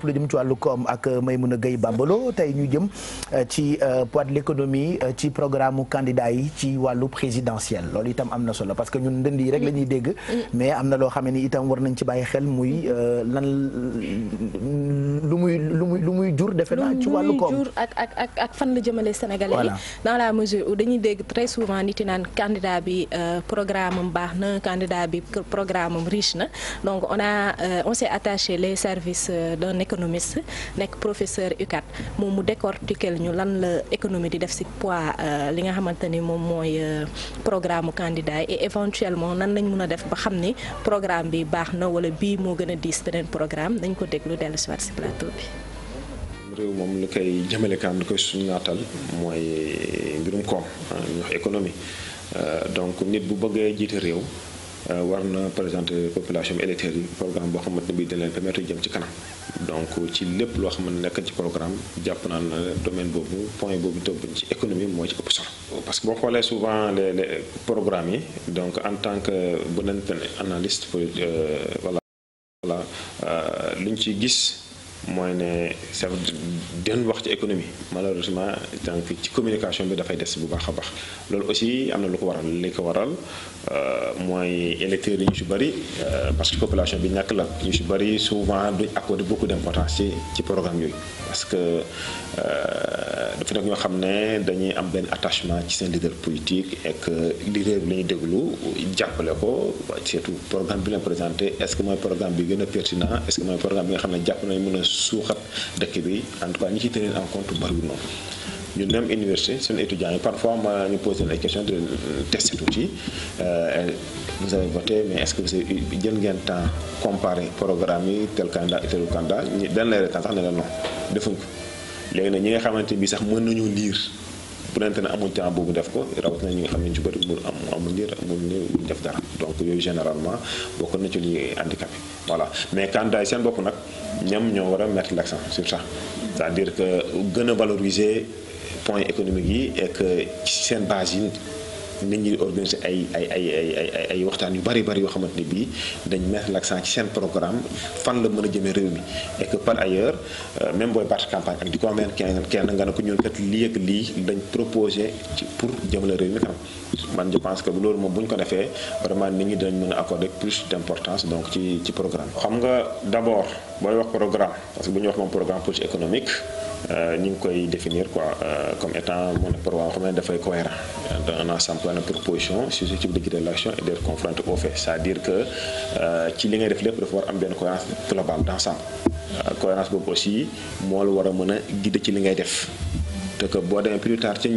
lu jëm ci wàllu koom ak Maymouna Gueye Bambalo tey ñu jëm ci poids de l'économie ci programme candidat yi ci wàllu présidentiel loolu itam am na solo parce que ñun ndënd yi rek la ñuy dégg mais am na loo xam ne ni itam war nañ ci bàyyi xel muy lan lu muy jur defe naa ci wàllu koom lu muy jur ak fan la jëmale Sénégalais yi dans la mesure où dañuy dégg très souvent nit yi naan candidat bi programme am baax na candidat bi programme am riche na donc on s'est attaché les services d'un économiste nekk professeur UCAD moom mu décortiquer ñu lan la économie di def ci poids li nga xamante ni moom mooy programme candidat yi et éventuellement nan lañ mën a def ba xam ni programme bi baax na wala bii moo gën a diis beneen programme dañ ko déglu dellu si waat ci plateau bi. réew moom lu koy jëmale kanam lu koy suñu naatal mooy mbirum koom ñu wax économie donc nit bu bëggee jiite réew war na présenter population bi électeurs yi programme boo xamante ne bii dañ leen permettre jëm ci kanam donc ci lépp loo xamante ne nekk ci programme jàpp naa ne domaine boobu point boobu tëbb ci économie moo ci ëpp solo parce que boo xoolee souvent les programmes yi donc en tant que bu leen analyste voilà li ñu ciy gis mooy ne ça den wax ci économie malheureusement donc ci communication bi dafay des bu baax a baax loolu aussi am na lu ko waral li ko waral mooy électeurs yi ñu si bëri parce que population bi ñàkk la ñu si bëri souvent duñ accorder beaucoup d'importance ci programme yooyu parce que dafa nekk ñoo xam ne dañuy am benn attachement ci seen leader politique et que leader bi la ñuy déglu jàppale ko surtout programme bi leen présenté est-ce que mooy programme bi gën a pertinent est-ce que mooy programme bi nga xam ne jàpp nañ mën a suuxat dëkk bi en tout cas ñi ciy tenir en compte bariwul noonu ñun même université seen étudiants yi parfois ma ñu posé ay questions de tester tuuti vous avez voté mais est-ce que vous avez jël ngeen temps comparer programme yi tel candidat et tel candidat ñi dañ lay retaan sax ne la non defuñ ko léegi nag ñi nga xamante bi sax mën nañu lire bu nente ne amul temps boobu def ko rawatina ñi nga xam ne ñu ci bëri amul lire ñu def dara donc yooyu généralement bokk na ci li handicapé voilà mais candidat yi seen bopp nag ñoom ñoo war a mettre l'accent sur ça c'est-à-dire que gën a valoriser point économique yi et que ci seen base yi nit ñi organiser ay waxtaan yu bari yoo xamante ne bii dañ mettre l'accent ci seen programme fan la mën a jëmee réew mi et que par ailleurs même booy battre campagne ak di convaincre kenn nga ne ko ñun kat lii ak lii dañ proposé ci pour jëmale réew mi kanam man je pense que loolu moom bu ñu ko defee vraiment nit ñi dañ mën a accorder plus d'importance donc ci programme xam nga d'abord booy wax programme parce que bu ñu wax moom programme politique économique ñu ngi koy définir quoi comme étant mon programme xam ne dafay cohérent dans un ensemble de propositions susceptibles de guider l'action et d'être confronté aux faits c'est-à-dire que ci li ngay def lépp dafa war am benn cohérence globale d'ensemble cohérence boobu aussi moo la war a mën a guider ci li ngay def te que boo demee plus tard ci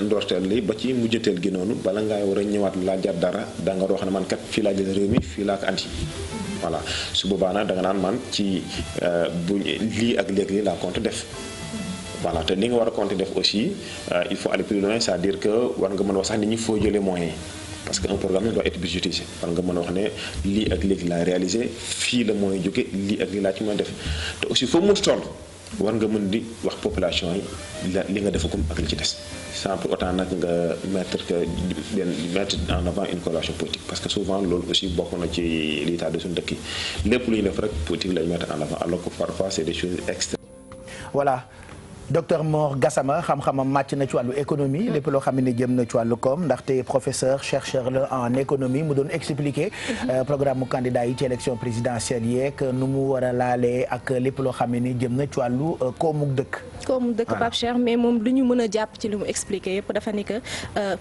ndorteel li ba ci mujjanteel gi noonu bala ngay war a ñëwaat laajaat dara da nga wax ne man kat fii laa jël réew mi fii laa ko andi voilà su boobaa nag da nga naan man ci bu lii ak léegi laa compte def voilà te li nga war a compte def aussi il faut aller plus loin c'est-à-dire que war nga mën a wax sax nit ñi foo jëlee moyens parce que un programme doit être budgétisé war nga mën a wax ne lii ak léegi laa réalisé fii la mooy jóge lii ak lii laa ci mën a def te aussi foo mu toll war nga mën di wax population yi li nga defagum ak li ci des sans pour autant nag nga mettre en avant une coloration politique parce que souvent loolu aussi bokk na ci l'état de suñu dëkk yi lépp lu ñu def rek politique lañu mettre en avant alors que parfois c'est des choses externes. Voilà. Docteur Mor Gassama xam-xamam màcc na ci wàllu économie lépp loo xam ne jëm na ci wàllu koom ndaxte professeur chercheur la en économie mu doon expliquer programme mu candidat yi ci élection présidentielle yeeg nu mu war a laalee ak lépp loo xam ne jëm na ci wàllu koomuk dëkk. koomuk dëkk Pape Cheikh mais moom lu ñu mën a jàpp ci li mu expliquer yëpp dafa ni que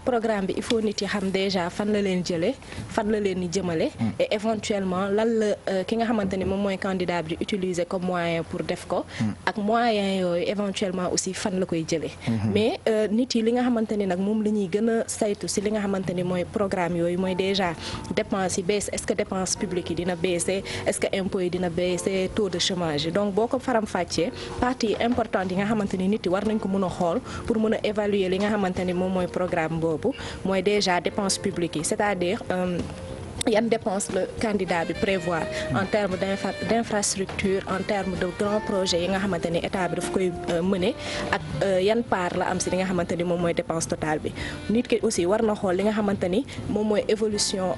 programme bi il faut nit yi xam déjà fan la leen jëlee fan la leen di jëmale. et éventuellement lan la ki nga xamante ni moom mooy candidat bi di utiliser comme moyen pour def ko. ak moyen yooyu éventuellement aussi fan la koy jëlee mais nit yi li nga xamante ni nag moom la ñuy gën a saytu si li nga xamante ni mooy programme yooyu mooy déjà dépenses yi baisse est-ce que dépenses publiques yi dina baisser est-ce que impôts yi dina baisser taux de chômage yi donc boo ko faram-fàccee partie importante yi nga xamante ni nit yi war nañ ko mën a xool pour mën a évaluer li nga xamante ni moom mooy programme boobu mooy déjà dépenses publiques yi c'est-à-dire yan dépense le candidat bi prévoir en termes d'infrastructure, en termes de grands projets yi nga xamante ni état bi daf koy mener ak yan part la am si li nga xamante ni moom mooy dépense totale bi. nit ki aussi war na xool li nga xamante ni moom mooy évolution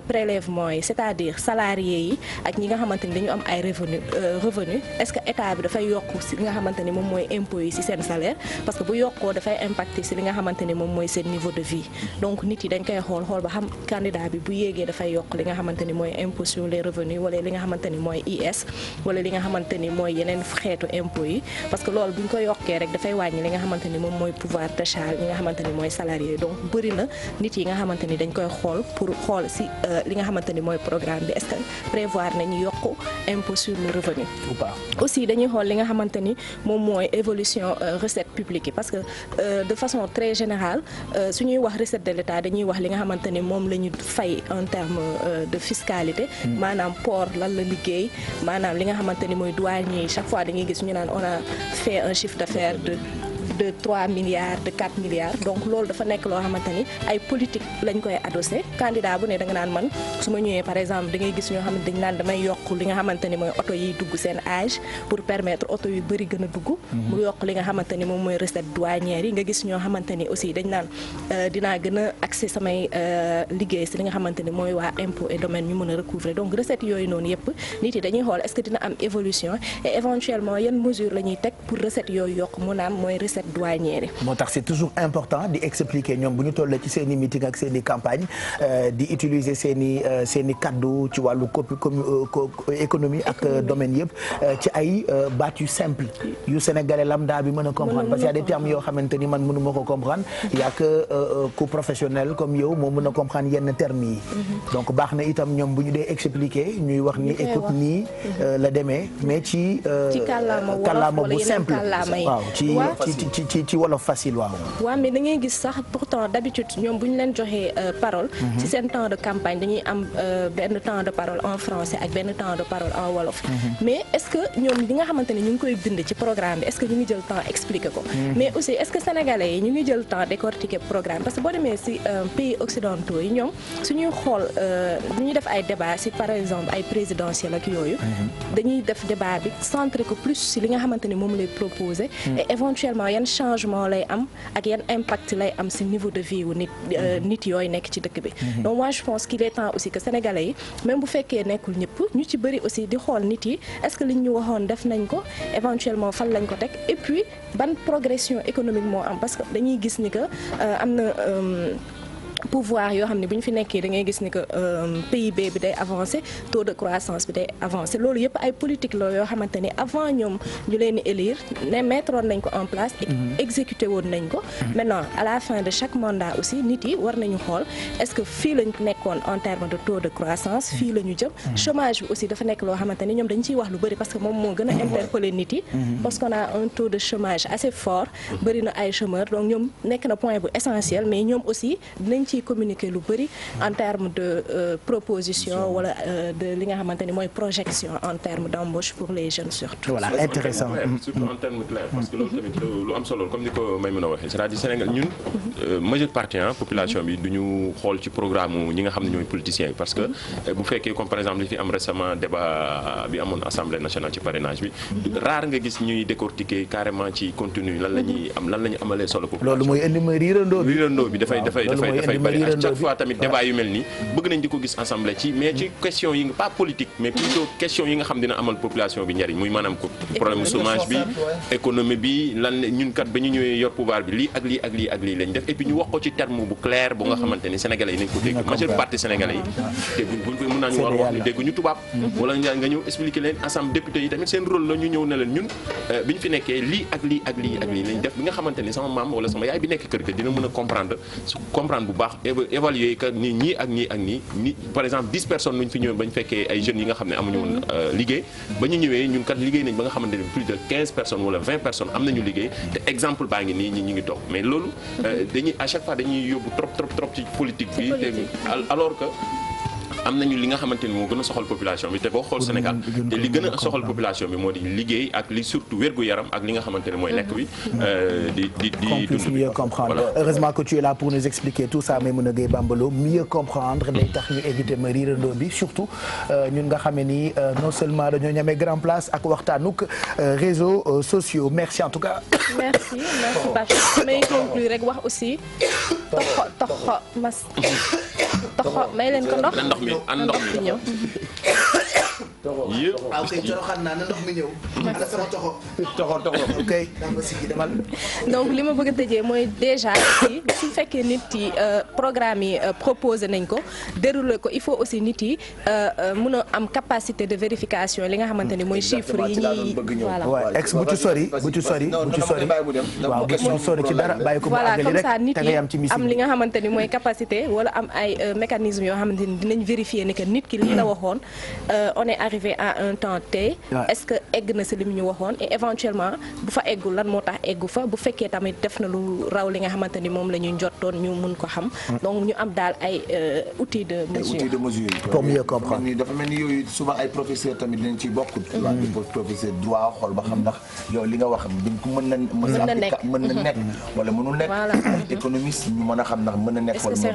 prélèvement yi, c'est-à-dire salariés yi ak ñi nga xamante ni dañu am ay revenu est-ce que état bi dafay yokk si li nga xamante ni moom mooy impôt yi si seen salaire, parce que bu yokkoo dafay impacter si li nga xamante ni moom mooy seen niveau de vie. donc nit yi dañ koy xool ba xam candidat bi bu yéegee dafay yokk li nga xamante ni mooy impôt sur les revenus wala li nga xamante ni mooy IS wala li nga xamante ni mooy yeneen xeetu impôt yi, parce que loolu bu ñu ko yokkee rek dafay wàññi li nga xamante ni moom mooy pouvoir d'achat li nga xamante ni mooy salarié. donc bëri na nit yi nga xamante ni dañ koy xool pour xool si li nga xamante ni mooy programme bi est-ce que prévoir nañu yokk impôt sur le revenu ou pas. aussi dañuy xool li nga xamante ni moom mooy évolution recette publique yi, parce que de façon très générale su ñuy wax recette de l'État dañuy wax li nga xamante ni moom la ñu fay en terme de fiscalité, maanaam port lan la liggéey, maanaam li nga xamante ni mooy douanier yi chaque fois dañuy gis ñu naan on a fait un chiffre d'affaires de 3 milliards de 4 milliards. donc loolu dafa nekk loo xamante ni ay politique lañ koy adossé. candidat bu ne da nga naan man su ma ñëwee par exemple da ngay gis ñoo xam ne dañ naan damay yokk li nga xamante ni mooy oto yiy dugg seen âge pour permettre oto yu bëri gën a dugg. mu yokk li nga xamante ni moom mooy recette douanière yi. nga gis ñoo xamante ni aussi dañ naan dinaa gën a accès samay liggéey si li nga xamante ni mooy waa impôt et domaine ñu mën a recouvrer. donc recette yooyu noonu yëpp nit yi dañuy xool est-ce que dina am évolution et éventuellement yan mesure la ñuy teg pour recette yooyu yokk mu naam mooy recette douanière. moo tax c'est toujours important di expliquer ñoom bu ñu tollee ci seen i meeting ak seen i campagne di utiliser seen i kaddu ci wàllu économie ak domaine yëpp ci ay baat yu simple yu sénégalais lambda bi mën a comprendre, parce qu'il y a des termes yoo xamante ni man mënu ma ko comprendre. il y a que ku professionnel comme yow moo mën a comprendre yenn termes yi. donc baax na itam ñoom bu ñu dee expliquer ñuy wax ni écoute nii la demee mais ci kàllaama bu simple waaw ci wolof facile waaw. waaw mais da ngay gis sax pourtant d'habitude ñoom bu ñu leen joxee parole. ci seen temps de campagne dañuy am benn temps de parole en français ak benn temps de parole en wolof. mais est-ce que ñoom li nga xamante ne ñu ngi koy bind ci programme bi est-ce que ñu ngi jël temps expliquer ko. mais aussi est-ce que sénégalais yi ñu ngi jël temps décortiquer programme, parce que boo demee ci pays occidentaux yi ñoom suñuy xool lu ñuy def ay débat ci par exemple ay présidentielles ak yooyu. dañuy def débat bi centré ko plus ci li nga xamante ni moom lay proposer. et éventuellement yan changement lay am ak yan impact lay am ci niveau de vie wu nit yooyu nekk ci dëkk bi. donc moi je pense qu'il est temps aussi que sénégalais yi même bu fekkee nekkul ñëpp ñu ci bëri aussi di xool nit yi est-ce que liñ ñu waxoon def nañ ko éventuellement fan lañ ko teg et puis ban progression économique moo am, parce que dañuy gis ni que am na pouvoir yoo xam ne bu ñu fi nekkee da ngay gis ni que PIB bi day avancer, taux de croissance bi day avancer. loolu yëpp ay politique la yoo xamante ni avant ñoom ñu leen di élire ne mettroon nañ ko en place et exécuté woon nañ ko. maintenant à la fin de chaque mandat aussi nit yi war nañu xool est-ce que fii lañ nekkoon en termes de taux de croissance, fii la ñu jëm. chômage bi aussi dafa nekk loo xamante ni ñoom dañ ciy wax lu bëri parce que moom moo gën a interpeller nit yi. parce qu'on a un taux de chômage assez fort, bëri na ay chômeurs, donc ñoom nekk na point bu essentiel, mais ñoom aussi dinañ ci communiquer lu bëri en termes de proposition wala de li nga xamante ni mooy projection en termes d'embauche pour les jeunes surtout. voilà intéressant surtout en termes clairs parce que loolu tamit lu am solo comme ni ko Maïmouna waxee c'est-à-dire Sénégal ñun majeure partie population bi du ñu xool ci programme ñi nga xam ne ñooy politiciens yi, parce que bu fekkee comme par exemple li fi am récemment débat bi amoon assemblée nationale ci parrainage bi rare nga gis ñuy décortiquer carrément ci contenu lan la ñuy amalee solo population. loolu mooy indi ma riirandoo bi dafay bari à chaque fois tamit débat yu mel nii bëgg nañ di ko gis assemblée ci mais ci question yi pas politique mais plutôt question yi nga xam dina amal population bi njariñ muy maanaam problème chômage bi économie bi lan ñun kat ba ñu ñëwee yor pouvoir bi lii ak lii ak lii ak lii lañ def et puis ñu wax ko ci terme bu clair bu nga xamante ni sénégalais yi nañ ko dégg majeure partie sénégalais yi dégguñ buñ koy mën naa ñu war wax ni dégguñu tubaab wala nga ñëw expliquer leen assemblée député yi tamit seen rôle la ñu ñëw ne leen ñun bi ñu fi nekkee lii ak lii ak lii ak lii lañ def bi nga xamante ni sama maam wala sama yaay bi nekk kër ga dina mën a comprendre bu baax évaluer que ni ñii ak ñii ak nii par exemple 10 personnes nuñ fi ñëwee ba ñu fekkee ay jeunes yi nga xam ne amuñu woon liggéey ba ñu ñëwee ñun kat liggéey nañ ba nga xamante ne plus de 15 personnes wala 20 personnes am nañu liggéey te exemple baa ngi nii ñu ngi toog mais loolu dañuy à chaque fois dañuy yóbbu trop ci politique bi te alors que am nañu li nga xamante ni moo gën a soxal population bi te boo xool Sénégal te li gën a soxal population bi moo di liggéey ak li surtout wér-gu-yaram ak li nga xamante ne mooy lekk bi di dund mieux comprendre. Voilà. Heureusement que tu es là pour nous expliquer tout ça Maïmouna Gueye Bambalo mieux comprendre day tax ñu éviter ma riirandoo bi surtout ñun nga xam ne ni non seulement dañoo ñamee grand place ak waxtaanuk réseaux sociaux merci en tout cas. merci Bachir may conclure rek wax aussi toxo may leen ko ndox. ndox mi ñëw. waaw kay toroxaan naa na ndox mi ñëw. ana sama toxo. ok donc li ma bëgg a tëjee mooy déjà su fekkee nit yi programme yi proposé nañ ko déroulé ko il faut aussi nit yi mën a am capacité de vérification li nga xamante ni mooy chiffres yi ñuy voilà. bu ci sori waaw bu ci sori ci dara bàyyi ko mu àggali rek te nga yam ci am li nga xamante ni mooy capacité wala am ay mécanismes yoo xamante ni dinañ vérifier ni que nit ki lii la waxoon on est arrivé à un temps T. Est-ce que egg na si li mu ñu waxoon et éventuellement bu fa eggul lan moo tax eggu fa bu fekkee tamit def na lu raw li nga xamante ni moom la ñu njottoon ñu mun ko xam. donc ñu am daal ay outils de mesure. pour mieux comprendre. dafa mel ni yooyu souvent ay professeurs tamit dinañ ciy bokk. professeur droit xool ba xam ndax yow li nga wax dañ ko mën na nekk wala mënul nekk. économiste ñu mën a xam ndax mën na nekk. est-ce que c'est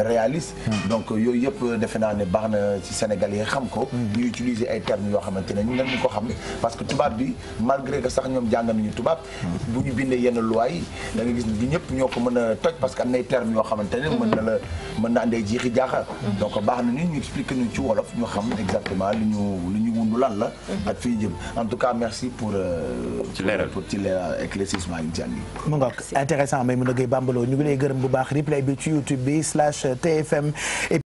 réaliste. donc yooyu yëpp defe naa ne baax na ci Sénégal yi xam ko. ñu utiliser ay termes yoo xamante ne ñu leen ñu ko xam parce que tubaab bi malgré que sax ñoom jàng nañu tubaab bu ñu bindee yenn loi yi da nga gis ni ñëpp ñoo ko mën a toj parce que am nay termes yoo xamante ne mën na andee jiixi jaaxa donc baax na ni ñu expliquer ñu ci wolof ñu xam exactement li ñu wundu lan la ak fii jëm en tout cas merci pour ci leeral éclaircissement yi ci andi mu ngoog intéressant Maïmouna Gueye Bambalo ñu ngi lay gërëm bu baax replay bi ci YouTube bi /TFM